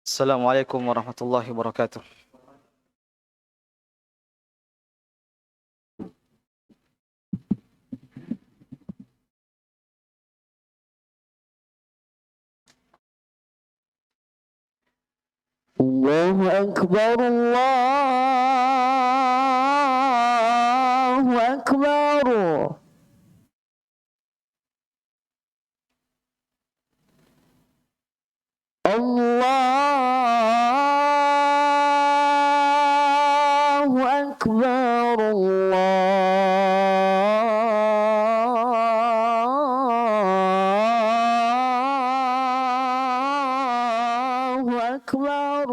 Assalamualaikum warahmatullahi wabarakatuh. Allahu Akbar, Allahu Akbar. Allahu Akbar, Allahu Akbar.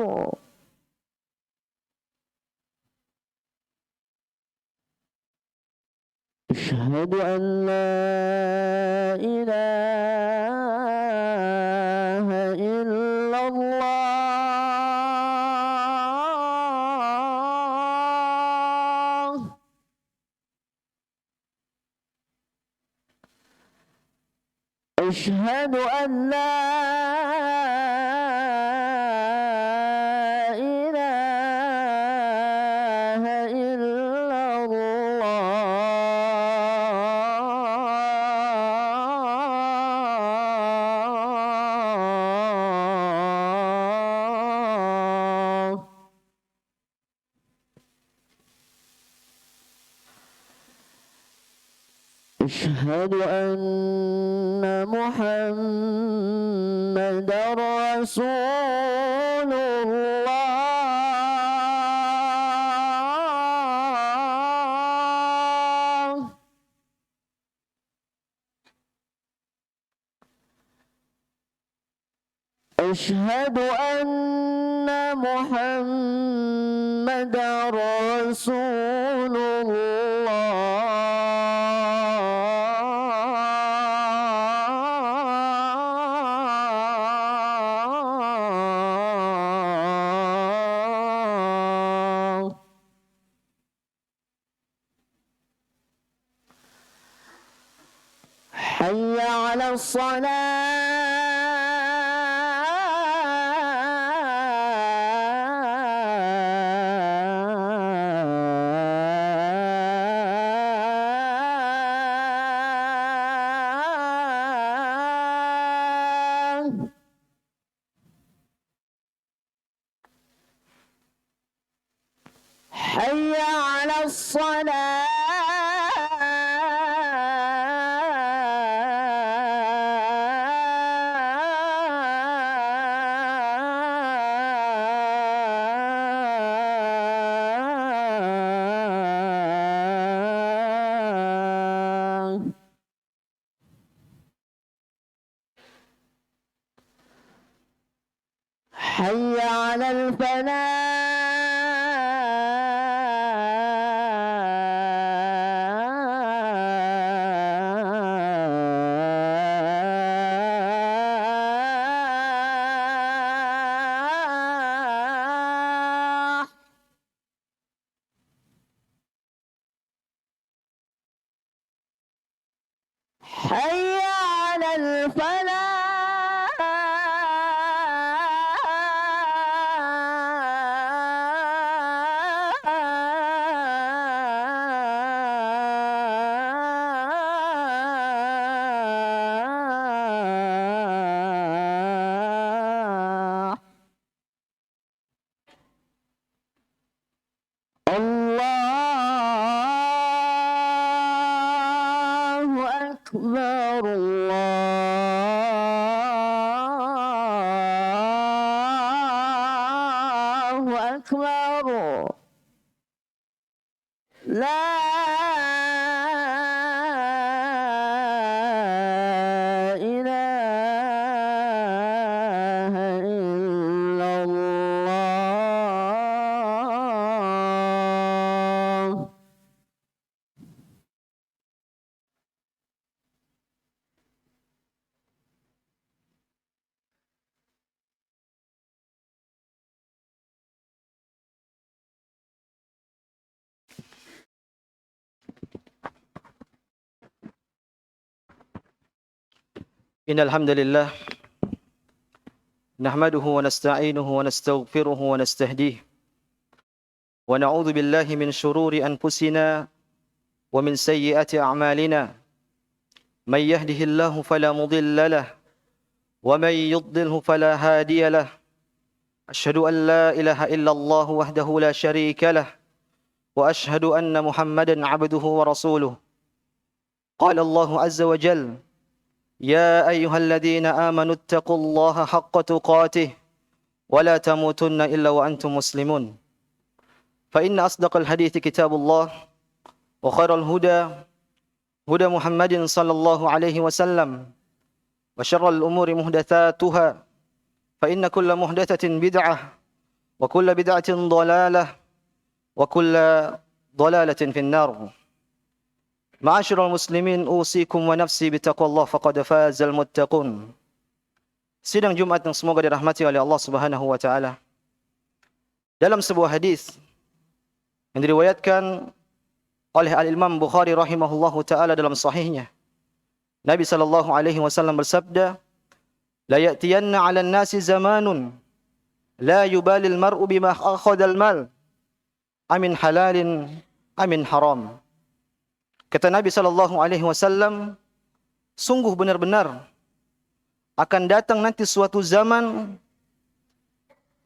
أشهد أن لا إله إلا الله. أشهد أن لا إله إلا الله. أشهد أن محمدا رسول الله. أشهد أن محمدا رسول الله. حي على الصلاة. حي على الصلاة. حي على الفلاح. حي على الفلاح. الله أكبر، الله أكبر. لا إله إلا الله. Innal hamdalillah نحمده ونستعينه ونستغفره ونستهديه ونعوذ بالله من شرور أنفسنا ومن سيئات أعمالنا من يهده الله فلا مضل له ومن يضلله فلا هادي له أشهد أن لا إله إلا الله وحده لا شريك له وأشهد أن محمدا عبده ورسوله قال الله عز وجل يا أيها الذين آمنوا اتقوا الله حق تقاته ولا تموتن إلا وأنتم مسلمون فإن أصدق الحديث كتاب الله وخير الهدى هدى محمد صلى الله عليه وسلم وشر الأمور محدثاتها فإن كل محدثة بدعة وكل بدعة ضلالة وكل ضلالة في النار Ma'asyiral muslimin, usikum wa nafsi bitaqwallah faqad fazal muttaqun. Sidang Jumat yang semoga dirahmati oleh Allah Subhanahu wa taala. Dalam sebuah hadis yang diriwayatkan oleh Al-Imam Bukhari rahimahullahu taala dalam sahihnya, Nabi sallallahu alaihi wasallam bersabda, "La ya'tiyanna 'alan nasi zamanun la yubali al-mar'u bima akhadha al-mal, amin halalin amin haram." Kata Nabi SAW, sungguh benar-benar akan datang nanti suatu zaman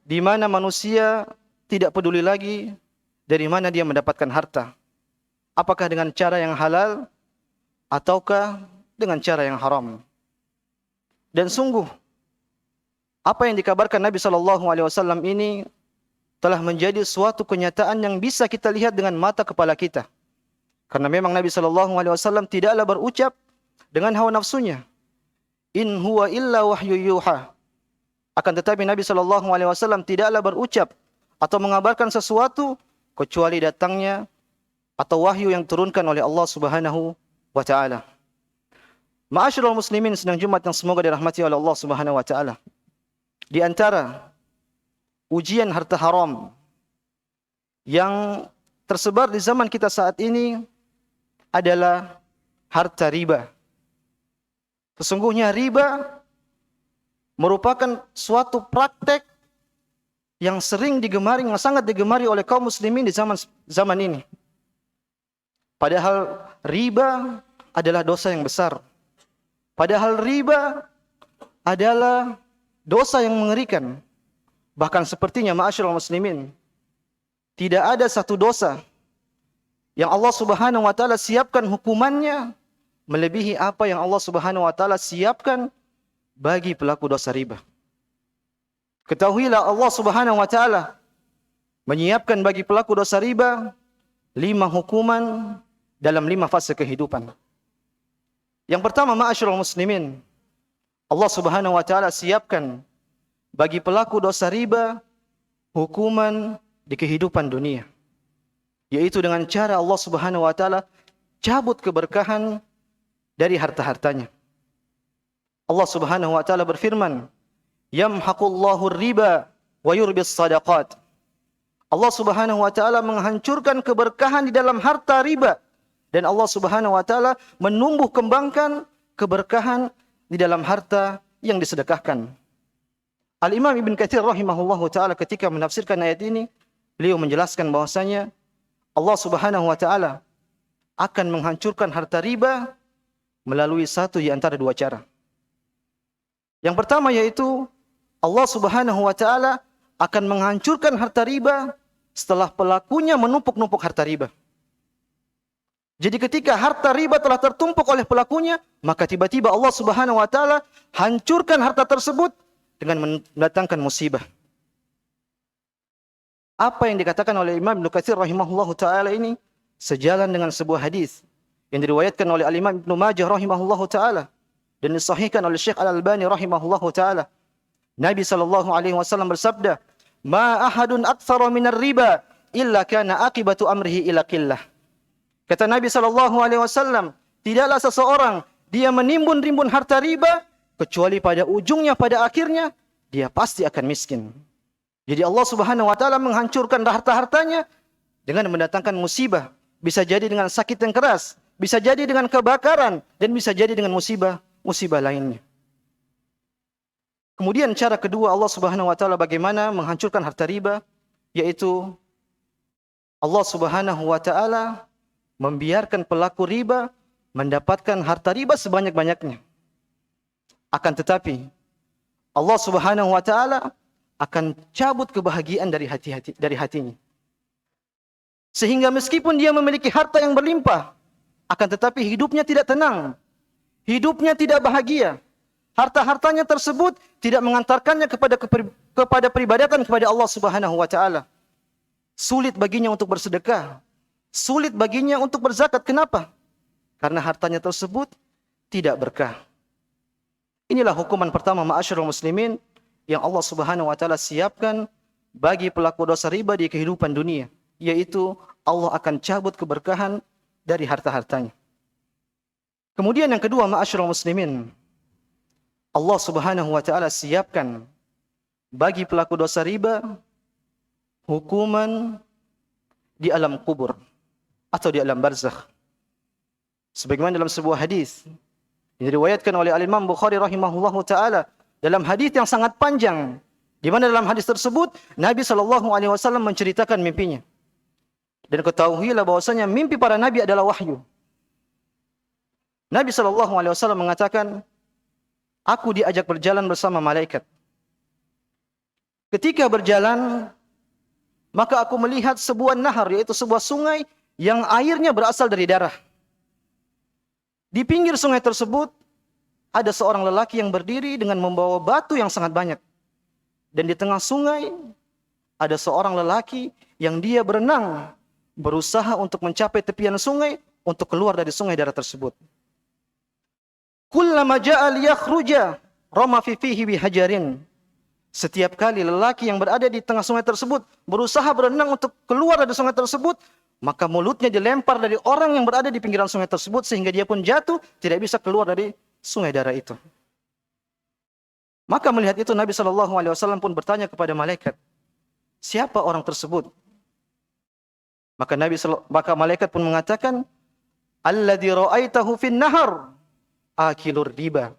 di mana manusia tidak peduli lagi dari mana dia mendapatkan harta. Apakah dengan cara yang halal ataukah dengan cara yang haram. Dan sungguh apa yang dikabarkan Nabi SAW ini telah menjadi suatu kenyataan yang bisa kita lihat dengan mata kepala kita. Karena memang Nabi SAW tidaklah berucap dengan hawa nafsunya. In huwa illa wahyu yuha. Akan tetapi Nabi SAW tidaklah berucap atau mengabarkan sesuatu kecuali datangnya atau wahyu yang turunkan oleh Allah Subhanahu wa taala. Ma'asyiral muslimin, sedang Jumat yang semoga dirahmati oleh Allah Subhanahu wa taala. Di antara ujian harta haram yang tersebar di zaman kita saat ini adalah harta riba. Sesungguhnya riba merupakan suatu praktek yang sering digemari, yang sangat digemari oleh kaum muslimin di zaman ini. Padahal riba adalah dosa yang besar. Padahal riba adalah dosa yang mengerikan. Bahkan sepertinya ma'asyiral muslimin, tidak ada satu dosa yang Allah Subhanahu wa taala siapkan hukumannya melebihi apa yang Allah Subhanahu wa taala siapkan bagi pelaku dosa riba. Ketahuilah Allah Subhanahu wa taala menyiapkan bagi pelaku dosa riba 5 hukuman dalam 5 fase kehidupan. Yang pertama, ma'asyiral muslimin, Allah Subhanahu wa taala siapkan bagi pelaku dosa riba hukuman di kehidupan dunia. Yaitu dengan cara Allah Subhanahu wa taala cabut keberkahan dari harta-hartanya. Allah Subhanahu wa taala berfirman, "Yamhaqullahu riba wa yurbis shadaqat." Allah Subhanahu wa taala menghancurkan keberkahan di dalam harta riba dan Allah Subhanahu wa taala menumbuh kembangkan keberkahan di dalam harta yang disedekahkan. Al-Imam Ibn Katsir rahimahullahu taala ketika menafsirkan ayat ini, beliau menjelaskan bahwasanya Allah Subhanahu wa taala akan menghancurkan harta riba melalui satu di antara 2 cara. Yang pertama yaitu Allah Subhanahu wa taala akan menghancurkan harta riba setelah pelakunya menumpuk-numpuk harta riba. Jadi ketika harta riba telah tertumpuk oleh pelakunya, maka tiba-tiba Allah Subhanahu wa taala hancurkan harta tersebut dengan mendatangkan musibah. Apa yang dikatakan oleh Imam Ibn Katsir rahimahullahu taala ini sejalan dengan sebuah hadis yang diriwayatkan oleh Al-Imam Ibnu Majah rahimahullahu taala dan disahihkan oleh Syekh Al-Albani rahimahullahu taala. Nabi sallallahu alaihi wasallam bersabda, "Ma ahadun aktsara minar riba illa kana aqibatu amrihi ila qillah." Kata Nabi sallallahu alaihi wasallam, tidaklah seseorang dia menimbun-rimbun harta riba kecuali pada ujungnya, pada akhirnya dia pasti akan miskin. Jadi Allah Subhanahu wa taala menghancurkan harta-hartanya dengan mendatangkan musibah. Bisa jadi dengan sakit yang keras, bisa jadi dengan kebakaran, dan bisa jadi dengan musibah lainnya. Kemudian cara kedua Allah Subhanahu wa taala bagaimana menghancurkan harta riba, yaitu Allah Subhanahu wa taala membiarkan pelaku riba mendapatkan harta riba sebanyak-banyaknya. Akan tetapi Allah Subhanahu wa taala akan cabut kebahagiaan dari hatinya. Sehingga meskipun dia memiliki harta yang berlimpah, akan tetapi hidupnya tidak tenang. Hidupnya tidak bahagia. Harta-hartanya tersebut tidak mengantarkannya kepada peribadatan kepada Allah Subhanahu wa taala. Sulit baginya untuk bersedekah, sulit baginya untuk berzakat. Kenapa? Karena hartanya tersebut tidak berkah. Inilah hukuman pertama ma'asyiral muslimin yang Allah Subhanahu wa taala siapkan bagi pelaku dosa riba di kehidupan dunia, yaitu Allah akan cabut keberkahan dari harta-hartanya. Kemudian yang kedua ma'asyiral muslimin, Allah Subhanahu wa taala siapkan bagi pelaku dosa riba hukuman di alam kubur atau di alam barzakh. Sebagaimana dalam sebuah hadis yang diriwayatkan oleh Al-Imam Bukhari rahimahullahu taala dalam hadis yang sangat panjang, di mana dalam hadis tersebut Nabi sallallahu alaihi wasallam menceritakan mimpinya. Dan ketahuilah bahwasanya mimpi para nabi adalah wahyu. Nabi sallallahu alaihi wasallam mengatakan, aku diajak berjalan bersama malaikat. Ketika berjalan, maka aku melihat sebuah nahar, yaitu sebuah sungai yang airnya berasal dari darah. Di pinggir sungai tersebut, ada seorang lelaki yang berdiri dengan membawa batu yang sangat banyak. Dan di tengah sungai, ada seorang lelaki yang dia berenang, berusaha untuk mencapai tepian sungai, untuk keluar dari sungai darah tersebut. Kullama ja'a liyakhruja rama fi fihi bihajarin. Setiap kali lelaki yang berada di tengah sungai tersebut berusaha berenang untuk keluar dari sungai tersebut, maka mulutnya dilempar dari orang yang berada di pinggiran sungai tersebut sehingga dia pun jatuh, tidak bisa keluar dari sungai darah itu. Maka melihat itu Nabi sallallahu alaihi wasallam pun bertanya kepada malaikat, siapa orang tersebut? Maka malaikat pun mengatakan, alladzi ra'aitahu fin nahar akilur riba.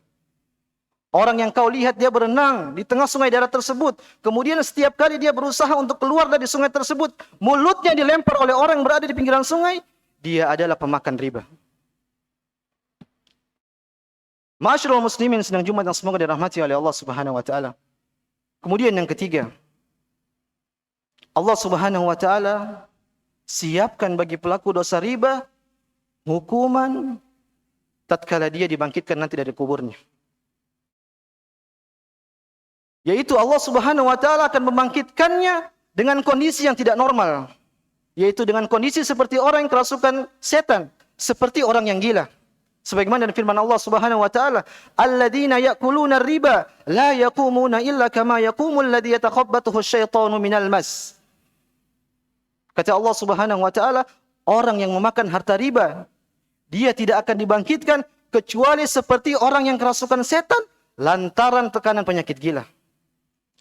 Orang yang kau lihat dia berenang di tengah sungai darah tersebut, kemudian setiap kali dia berusaha untuk keluar dari sungai tersebut, mulutnya dilempar oleh orang yang berada di pinggiran sungai, dia adalah pemakan riba. Ma'asyiral muslimin sedang Jumat yang semoga dirahmati oleh Allah Subhanahu wa taala. Kemudian yang ketiga, Allah Subhanahu wa taala siapkan bagi pelaku dosa riba hukuman tatkala dia dibangkitkan nanti dari kuburnya. Yaitu Allah Subhanahu wa taala akan membangkitkannya dengan kondisi yang tidak normal, yaitu dengan kondisi seperti orang yang kerasukan setan, seperti orang yang gila. Sebagaimana dalam firman Allah Subhanahu wa taala, alladzina ya'kuluna riba la yaqumuna illa kama yaqumul ladzi yatakhabbathu asyaitanu minal mas. Kata Allah Subhanahu wa taala, orang yang memakan harta riba, dia tidak akan dibangkitkan kecuali seperti orang yang kerasukan setan lantaran tekanan penyakit gila.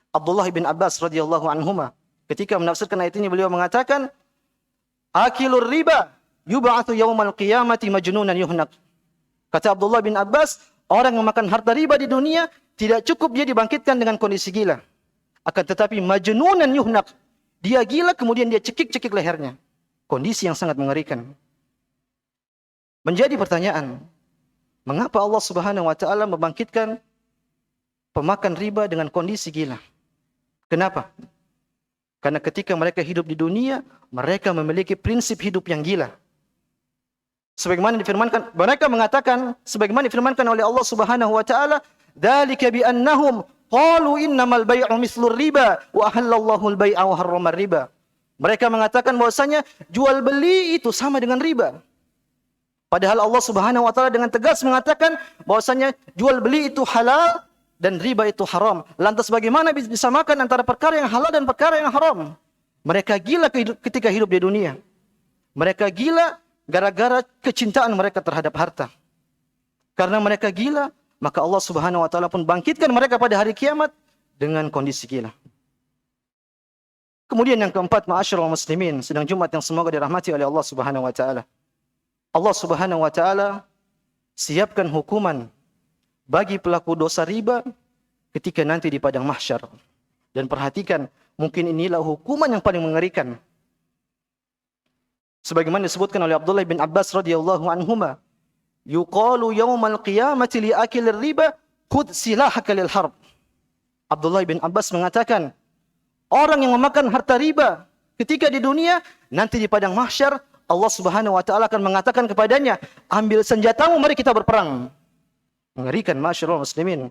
Abdullah bin Abbas radhiyallahu anhuma ketika menafsirkan ayat ini, beliau mengatakan, akilur riba yub'atsu yaumal qiyamati majnunan yuhnak. Kata Abdullah bin Abbas, orang yang memakan harta riba di dunia tidak cukup dia dibangkitkan dengan kondisi gila, akan tetapi majnunan yuhnak, dia gila kemudian dia cekik-cekik lehernya. Kondisi yang sangat mengerikan. Menjadi pertanyaan, mengapa Allah Subhanahu wa taala membangkitkan pemakan riba dengan kondisi gila? Kenapa? Karena ketika mereka hidup di dunia, mereka memiliki prinsip hidup yang gila. Sebagaimana difirmankan, mereka mengatakan, sebagaimana difirmankan oleh Allah Subhanahu wa taala, dzalika bi annahum qalu innamal bai'u mislur riba wa ahallallahu al-bai'a wa harrama riba. Mereka mengatakan bahwasanya jual beli itu sama dengan riba. Padahal Allah Subhanahu wa taala dengan tegas mengatakan bahwasanya jual beli itu halal dan riba itu haram. Lantas bagaimana bisa disamakan antara perkara yang halal dan perkara yang haram? Mereka gila ketika hidup di dunia. Mereka gila gara-gara kecintaan mereka terhadap harta. Karena mereka gila, maka Allah Subhanahu wa taala pun bangkitkan mereka pada hari kiamat dengan kondisi gila. Kemudian yang keempat, ma'asyiral muslimin, sedang Jumat yang semoga dirahmati oleh Allah Subhanahu wa taala. Allah Subhanahu wa taala siapkan hukuman bagi pelaku dosa riba ketika nanti di padang mahsyar. Dan perhatikan, mungkin inilah hukuman yang paling mengerikan. Sebagaimana disebutkan oleh Abdullah bin Abbas radhiyallahu anhuma, yuqalu yaumal qiyamati li akilir riba khudh silahaka lil harb. Abdullah bin Abbas mengatakan, orang yang memakan harta riba ketika di dunia, nanti di padang mahsyar Allah Subhanahu wa taala akan mengatakan kepadanya, ambil senjatamu, mari kita berperang. Mengerikan, masyaallah muslimin.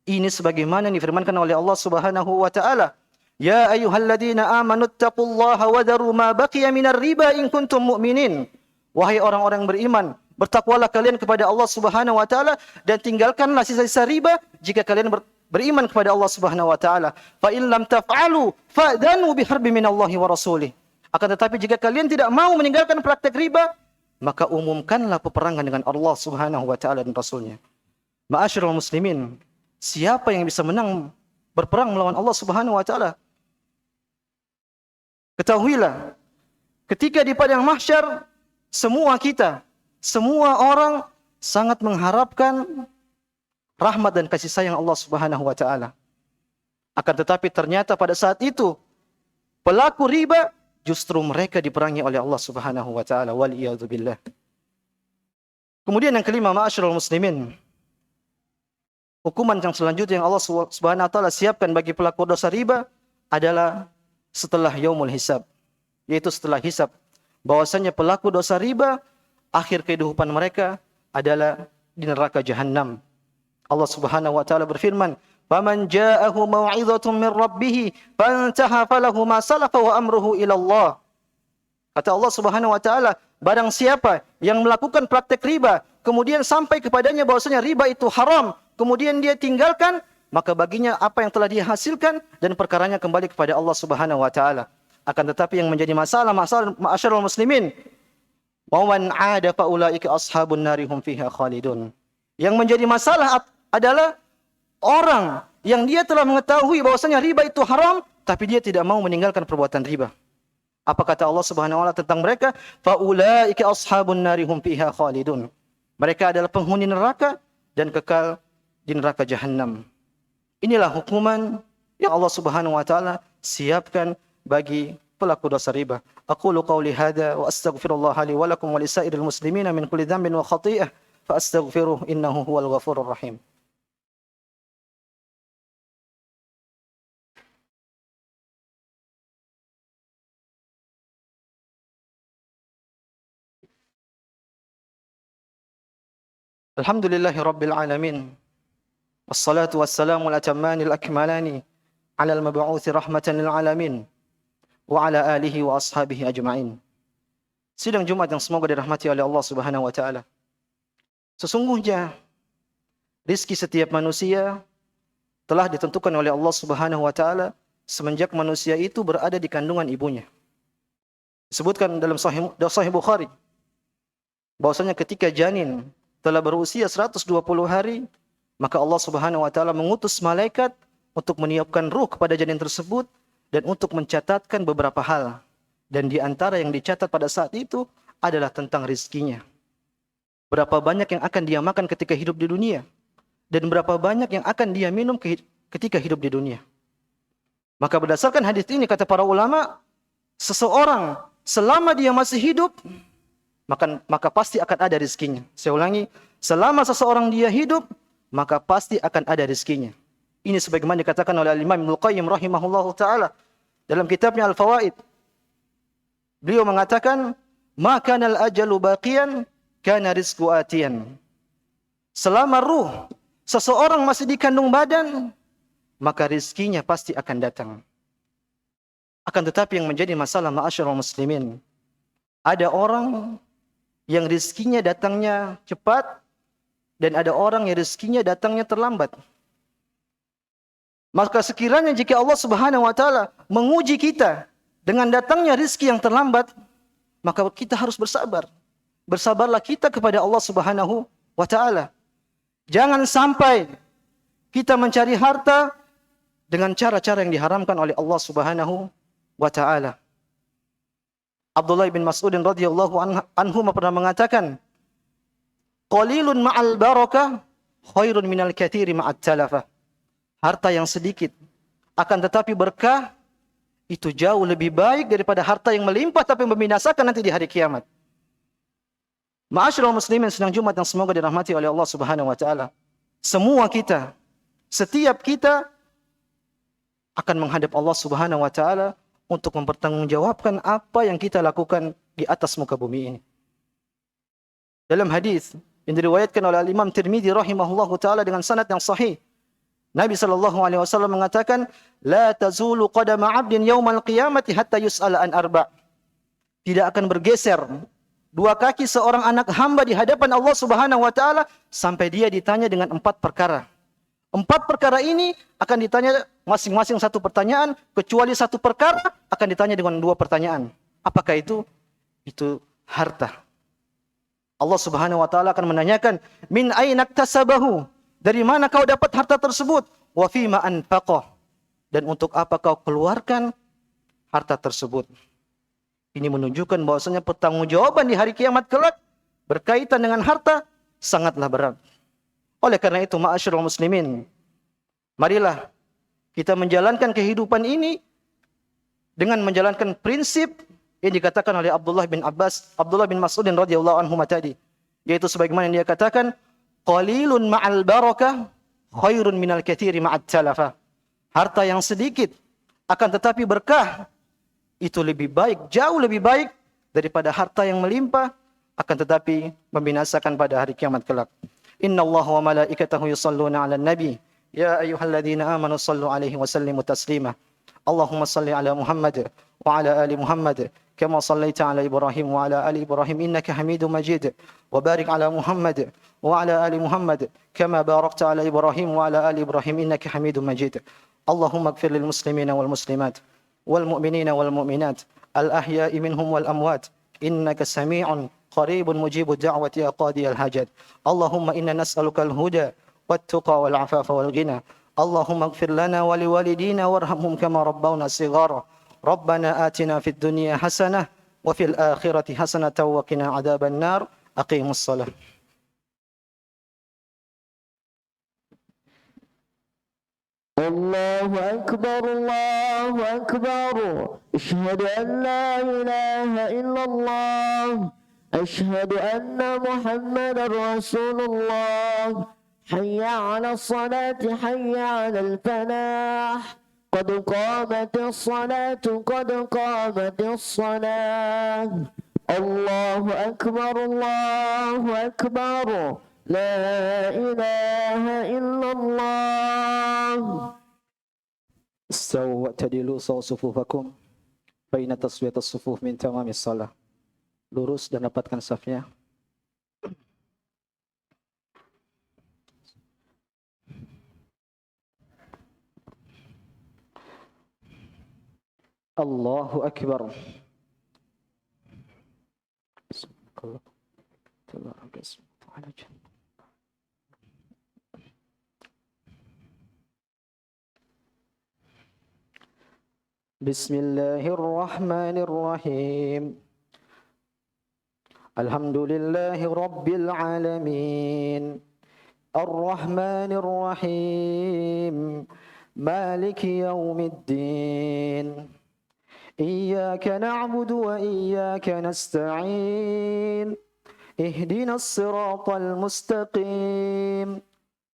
Ini sebagaimana difirmankan oleh Allah Subhanahu wa taala, ya ayyuhalladzina amanu taqullaha wa daru ma baqiya minar riba in kuntum mu'minin. Wahai orang-orang beriman, bertakwalah kalian kepada Allah Subhanahu wa taala dan tinggalkanlah sisa-sisa riba jika kalian beriman kepada Allah Subhanahu wa taala. Fa in lam taf'alu fa'danu biharbin minallahi wa rasulih. Akan tetapi jika kalian tidak mau meninggalkan praktek riba, maka umumkanlah peperangan dengan Allah Subhanahu wa taala dan rasulnya. Ma'asyiral muslimin, siapa yang bisa menang berperang melawan Allah Subhanahu wa taala? Ketahuilah, ketika di padang mahsyar, semua kita, semua orang sangat mengharapkan rahmat dan kasih sayang Allah Subhanahu wa taala. Akan tetapi ternyata pada saat itu pelaku riba justru mereka diperangi oleh Allah Subhanahu wa taala, wal iyadzu billah. Kemudian yang kelima, ma'asyiral muslimin, hukuman yang selanjutnya yang Allah Subhanahu wa taala siapkan bagi pelaku dosa riba adalah setelah yaumul hisab, yaitu setelah hisab. Bahwasanya pelaku dosa riba akhir kehidupan mereka adalah di neraka jahanam. Allah Subhanahu wa taala berfirman, "Faman ja'ahu mau'izatun min rabbih fantaha falahu ma salafa wa amruhu ila Allah." Kata Allah Subhanahu wa taala, barang siapa yang melakukan praktek riba, kemudian sampai kepadanya bahwasanya riba itu haram, kemudian dia tinggalkan, maka baginya apa yang telah dia hasilkan dan perkaranya kembali kepada Allah Subhanahu wa taala. Akan tetapi yang menjadi masalah ma'asyiral muslimin, wa man 'ada fa ulaika ashabun nari hum fiha khalidun. Yang menjadi masalah adalah orang yang dia telah mengetahui bahwasanya riba itu haram, tapi dia tidak mau meninggalkan perbuatan riba. Apa kata Allah Subhanahu wa taala tentang mereka? Fa ulaika ashabun nari hum fiha khalidun. Mereka adalah penghuni neraka dan kekal di neraka jahanam. Inilah hukuman yang Allah Subhanahu wa taala siapkan bagi pelaku dosa riba. Aqulu qawli hadza wa astaghfirullah li wa lakum wa lisairil muslimina min kulli dhanbin wa khati'ah fa astaghfiruh innahu huwal ghafurur rahim. Alhamdulillahi rabbil alamin. Wassalatu wassalamu al-atammanil akmalani ala al-mab'uthi rahmatan lil alamin wa ala alihi wa ashabihi ajma'in. Sidang Jumat yang semoga dirahmati oleh Allah Subhanahu wa taala. Sesungguhnya rizki setiap manusia telah ditentukan oleh Allah Subhanahu wa taala semenjak manusia itu berada di kandungan ibunya. Disebutkan dalam Sahih Bukhari bahwasanya ketika janin telah berusia 120 hari, maka Allah Subhanahu wa taala mengutus malaikat untuk meniupkan ruh kepada janin tersebut dan untuk mencatatkan beberapa hal. Dan di antara yang dicatat pada saat itu adalah tentang rizkinya. Berapa banyak yang akan dia makan ketika hidup di dunia, dan berapa banyak yang akan dia minum ketika hidup di dunia. Maka berdasarkan hadis ini kata para ulama, seseorang selama dia masih hidup, maka pasti akan ada rizkinya. Saya ulangi, selama seseorang dia hidup, maka pasti akan ada rizkinya. Ini sebagaimana dikatakan oleh Imam Ibnu Qayyim rahimahullahu taala dalam kitabnya Al-Fawaid. Beliau mengatakan, "Ma kana al-ajalu baqiyan, kana rizqu atiyan." Selama ruh seseorang masih dikandung badan, maka rizkinya pasti akan datang. Akan tetapi yang menjadi masalah ma'asyiral muslimin, ada orang yang rizkinya datangnya cepat dan ada orang yang rizkinya datangnya terlambat. Maka sekiranya jika Allah Subhanahu wa taala menguji kita dengan datangnya rizki yang terlambat, maka kita harus bersabar. Bersabarlah kita kepada Allah Subhanahu wa taala. Jangan sampai kita mencari harta dengan cara-cara yang diharamkan oleh Allah Subhanahu wa taala. Abdullah bin Mas'ud radhiyallahu anhu pernah mengatakan, "Qalilun ma'al barakah khairun minal katsiri ma'at talafah." harta yang sedikit, akan tetapi berkah, itu jauh lebih baik daripada harta yang melimpah tapi membinasakan nanti di hari kiamat. Ma'asyiral muslimin sidang Jumat yang semoga dirahmati oleh Allah Subhanahu wa taala. Semua kita, setiap kita akan menghadap Allah Subhanahu wa taala untuk mempertanggungjawabkan apa yang kita lakukan di atas muka bumi ini. Dalam hadis yang diriwayatkan oleh Imam Tirmidzi rahimahullahu taala dengan sanad yang sahih, Nabi sallallahu alaihi wasallam mengatakan, "La tazulu qadama 'abdin yaumal qiyamati hatta yus'ala an arba'." Tidak akan bergeser dua kaki seorang anak hamba di hadapan Allah Subhanahu wa taala sampai dia ditanya dengan 4 perkara. 4 perkara ini akan ditanya masing-masing 1 pertanyaan, kecuali 1 perkara akan ditanya dengan 2 pertanyaan. Apakah itu? Itu harta. Allah Subhanahu wa taala akan menanyakan, "Min aina iktasabahu?" Dari mana kau dapat harta tersebut? Wa fima anfaqah. Dan untuk apa kau keluarkan harta tersebut? Ini menunjukkan bahwasanya pertanggungjawaban di hari kiamat kelak berkaitan dengan harta sangatlah berat. Oleh karena itu, ma'asyiral muslimin, marilah kita menjalankan kehidupan ini dengan menjalankan prinsip yang dikatakan oleh Abdullah bin Mas'ud radhiyallahu anhu tadi, yaitu sebagaimana yang dia katakan, qalilun ma'al barakah khairun minal katsiri ma'at talafa. Harta yang sedikit akan tetapi berkah itu lebih baik, jauh lebih baik daripada harta yang melimpah akan tetapi membinasakan pada hari kiamat kelak. Innallaha wa malaikatahu yusholluna 'alan nabi ya ayyuhalladzina amanu shallu 'alaihi wa sallimu taslima. Allahumma shalli 'ala Muhammad wa 'ala ali Muhammad kama shallaita 'ala Ibrahim wa 'ala ali Ibrahim innaka Hamidum Majid. Wa barik 'ala Muhammad wa 'ala ali Muhammad kama barakta 'ala Ibrahim wa 'ala ali Ibrahim innaka Hamidum Majid. Allahumma ighfir lil muslimina wal muslimat wal mu'minina wal mu'minat al ahya'i minhum wal amwat innaka sami'un qaribun mujibud da'wati ya qadiyal hajat. Allahumma inna nas'aluka al huda wat tuqa wal 'afafa wal ghina. Allahumma ighfir lana wa liwalidina warhamhum kama rabbawna shighara. Rabbana atina fid dunya hasanah wa fil akhirati hasanatan wa qina adzaban nar. Aqimus shalah. الله أكبر الله أكبر أشهد أن لا إله إلا الله أشهد أن محمدا رسول الله حي على الصلاة حي على الفلاح قد قامت الصلاة قد قامت الصلاة الله أكبر الله أكبر لا إله إلا الله. استووا واعتدلوا صوا صفوفكم فإن تسوية الصفوف من تمام الصلاة. Lurus dan rapatkan safnya. Allahu Akbar. Bismillahirrahmanirrahim. Alhamdulillahi Rabbil Alamin. Ar-Rahmanir Rahim. Maliki Yawmiddin. Iyyaka na'budu wa iyyaka nasta'in. Ihdinas siratal mustaqim.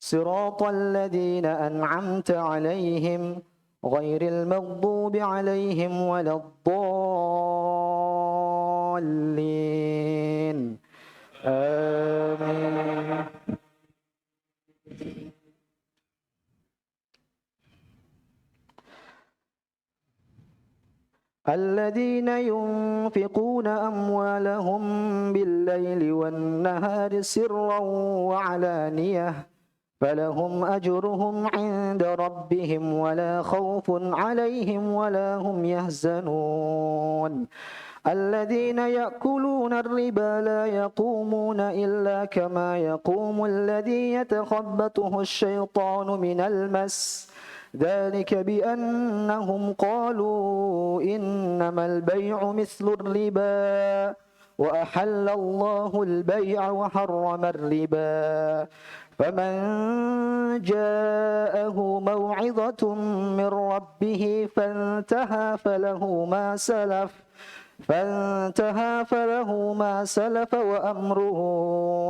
Siratal ladzina an'amta 'alaihim ghairil maghdubi 'alaihim waladdallin. Amin. الذين ينفقون أموالهم بالليل والنهار سرا وعلانية فلهم أجرهم عند ربهم ولا خوف عليهم ولا هم يحزنون الذين يأكلون الربا لا يقومون إلا كما يقوم الذي يتخبطه الشيطان من المس ذلك بأنهم قالوا إنما البيع مثل الربا وأحل الله البيع وحرم الربا فمن جاءه موعظة من ربه فانتهى فله ما سلف وأمره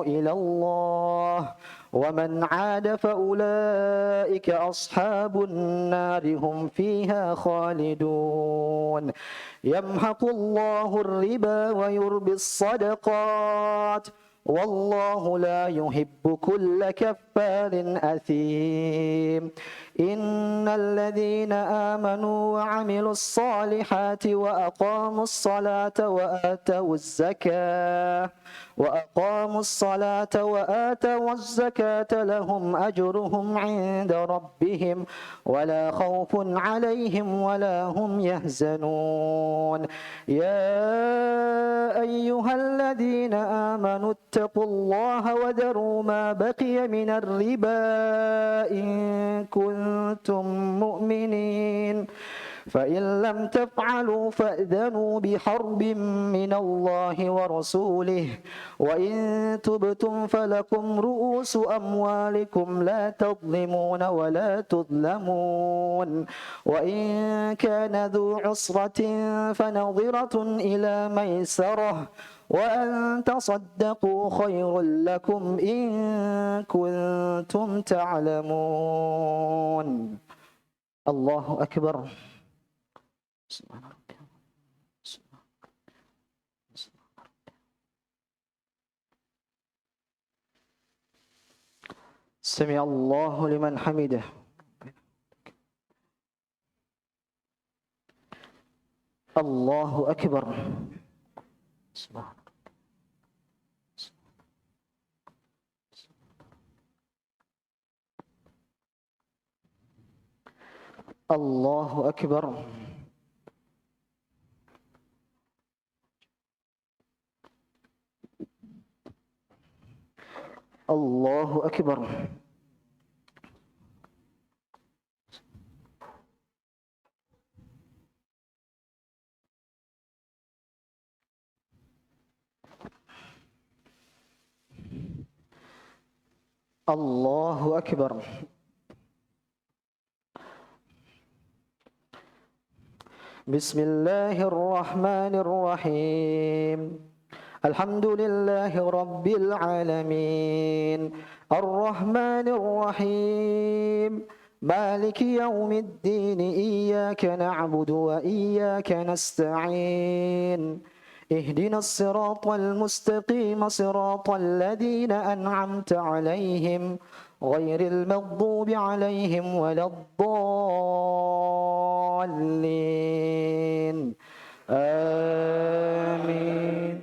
إلى الله ومن عاد فأولئك أصحاب النار هم فيها خالدون يمحق الله الربا ويربي الصدقات والله لا يحب كل كفار أثيم إن الذين آمنوا وعملوا الصالحات وأقاموا الصلاة وآتوا الزكاة لهم أجرهم عند ربهم ولا خوف عليهم ولا هم يحزنون يا أيها الذين آمنوا اتقوا الله وذروا ما بقي من الربا إن كنتم مؤمنين فإن لم تفعلوا فأذنوا بحرب من الله ورسوله وإن تبتم فلكم رؤوس أموالكم لا تظلمون ولا تظلمون وإن كان ذو عسرة فنظرة إلى ميسرة وأن تصدقوا خير لكم إن كنتم تعلمون الله أكبر سبحان ربي سمع الله لمن حمده الله أكبر سبحان الله أكبر الله أكبر الله أكبر بسم الله الرحمن الرحيم الحمد لله رب العالمين الرحمن الرحيم مالك يوم الدين إياك نعبد وإياك نستعين اهدنا الصراط المستقيم صراط الذين أنعمت عليهم غير المغضوب عليهم ولا الضالين آمين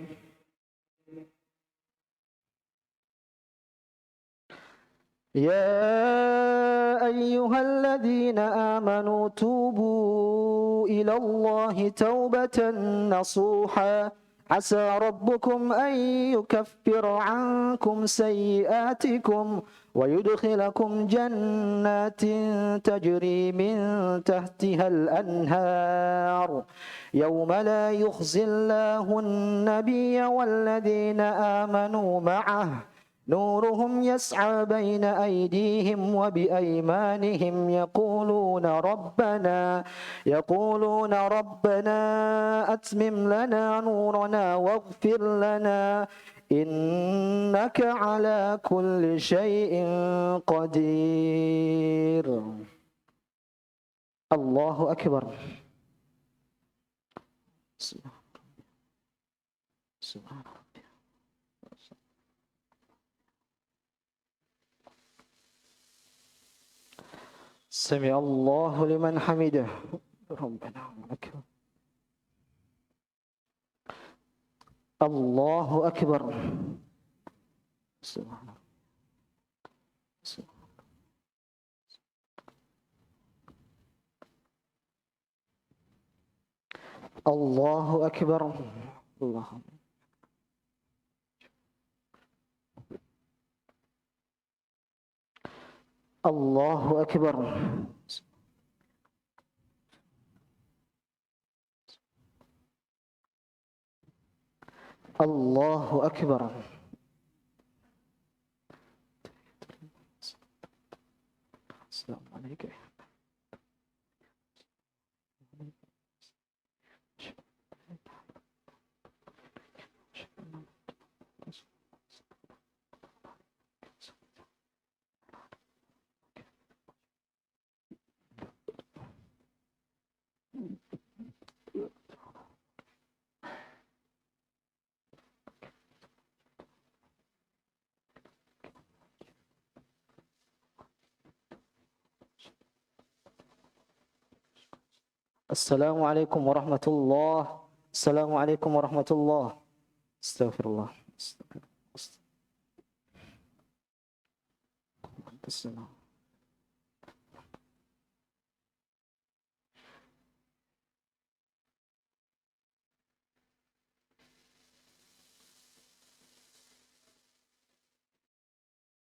يا أيها الذين آمنوا توبوا إلى الله توبة نصوحا عسى ربكم أن يكفر عنكم سيئاتكم ويدخلكم جنات تجري من تحتها الأنهار يوم لا يخزي الله النبي والذين آمنوا معه نورهم يسعى بين أيديهم وبأيمانهم يقولون ربنا أتمم لنا نورنا واغفر لنا إنك على كل شيء قدير الله أكبر سبحان ربي سمع الله لمن حمده ربنا أكبر الله أكبر سبحان الله أكبر الله الله أكبر الله أكبر السلام عليك. السلام عليكم ورحمة الله. السلام عليكم ورحمة الله. استغفر الله. استغفر الله.